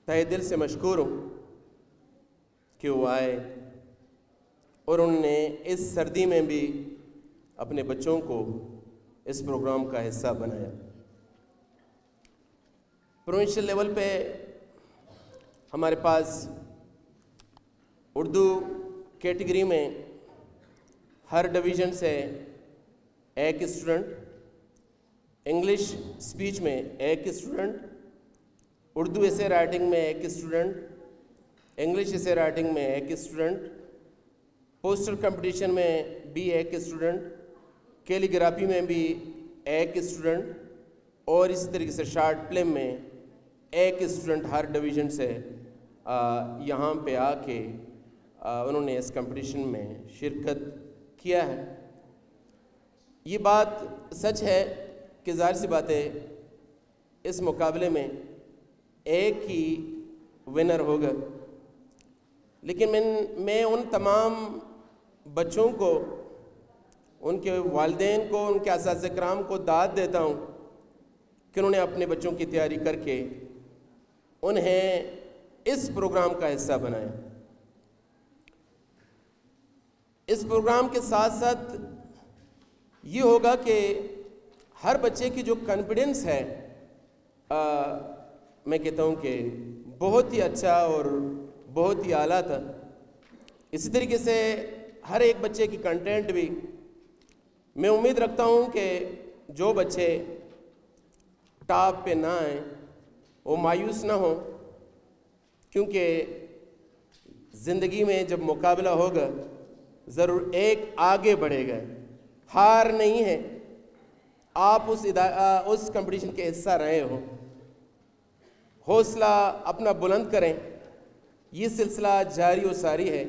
तहे दिल से मशकूर हूँ कि वो आए और उन्होंने इस सर्दी में भी अपने बच्चों को इस प्रोग्राम का हिस्सा बनाया। प्रोविंशियल लेवल पे हमारे पास उर्दू कैटेगरी में हर डिवीज़न से एक स्टूडेंट, इंग्लिश स्पीच में एक स्टूडेंट, उर्दू एसे राइटिंग में एक स्टूडेंट, इंग्लिश एसे राइटिंग में एक स्टूडेंट, पोस्टर कंपटीशन में भी एक स्टूडेंट, कैलीग्राफी में भी एक स्टूडेंट और इसी तरीके से शॉर्ट फिल्म में एक स्टूडेंट हर डिवीज़न से यहाँ पे आके उन्होंने इस कंपटीशन में शिरकत किया है। ये बात सच है कि ज़ाहिर सी बात है इस मुकाबले में एक ही विनर होगा, लेकिन मैं उन तमाम बच्चों को, उनके वालिदैन को, उनके असातिज़ा किराम को दाद देता हूँ कि उन्होंने अपने बच्चों की तैयारी करके उन्हें इस प्रोग्राम का हिस्सा बनाया। इस प्रोग्राम के साथ साथ ये होगा कि हर बच्चे की जो कॉन्फिडेंस है मैं कहता हूँ कि बहुत ही अच्छा और बहुत ही आला था। इसी तरीके से हर एक बच्चे की कंटेंट भी मैं उम्मीद रखता हूँ कि जो बच्चे टॉप पे ना आए वो मायूस ना हो, क्योंकि ज़िंदगी में जब मुकाबला होगा ज़रूर एक आगे बढ़ेगा, हार नहीं है। आप उस कंपटीशन के हिस्सा रहे हो, हौसला अपना बुलंद करें, ये सिलसिला जारी और सारी है।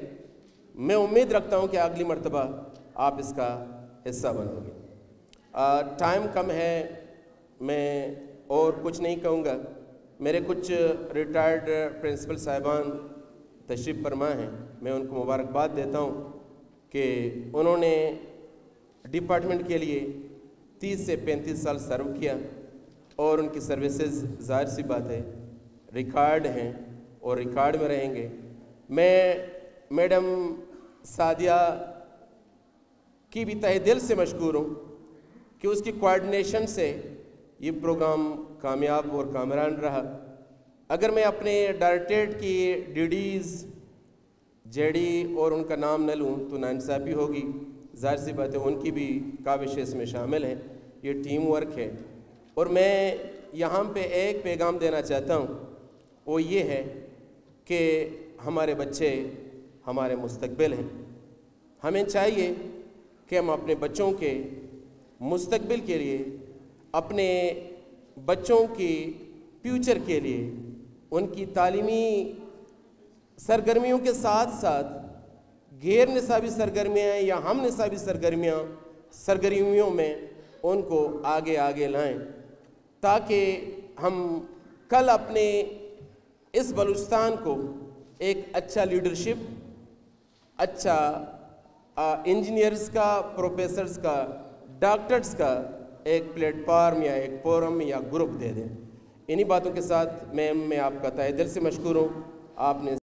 मैं उम्मीद रखता हूँ कि अगली मर्तबा आप इसका हिस्सा बनोगे। टाइम कम है, मैं और कुछ नहीं कहूँगा। मेरे कुछ रिटायर्ड प्रिंसिपल साहिबान तशरीफ़ फरमा हैं, मैं उनको मुबारकबाद देता हूँ कि उन्होंने डिपार्टमेंट के लिए 30 से 35 साल सर्व किया और उनकी सर्विसेज ज़ाहिर सी बात है रिकॉर्ड हैं और रिकॉर्ड में रहेंगे। मैं मैडम सादिया की भी तहे दिल से मशकूर हूँ कि उसकी कोऑर्डिनेशन से ये प्रोग्राम कामयाब और कामयान रहा। अगर मैं अपने डायरेक्टरेट की डीडीज़, जेडी और उनका नाम न लूँ तो नाइंसाफ़ी होगी। ज़ाहिर सी बात है उनकी भी काविश इसमें शामिल है, ये टीम वर्क है। और मैं यहाँ पे एक पैगाम देना चाहता हूँ, वो ये है कि हमारे बच्चे हमारे मुस्तकबिल हैं। हमें चाहिए कि हम अपने बच्चों के मुस्तकबिल के लिए, अपने बच्चों की फ्यूचर के लिए, उनकी तालीमी सरगर्मियों के साथ साथ गैर निसाबी सरगर्मियाँ या हम निसाबी सरगर्मियों में उनको आगे आगे लाएं, ताकि हम कल अपने इस बलूचिस्तान को एक अच्छा लीडरशिप, अच्छा इंजीनियर्स का, प्रोफेसर्स का, डॉक्टर्स का एक प्लेटफार्म या एक फोरम या ग्रुप दे दें। इन्हीं बातों के साथ मैं आपका तहे दिल से मशकूर हूँ। आपने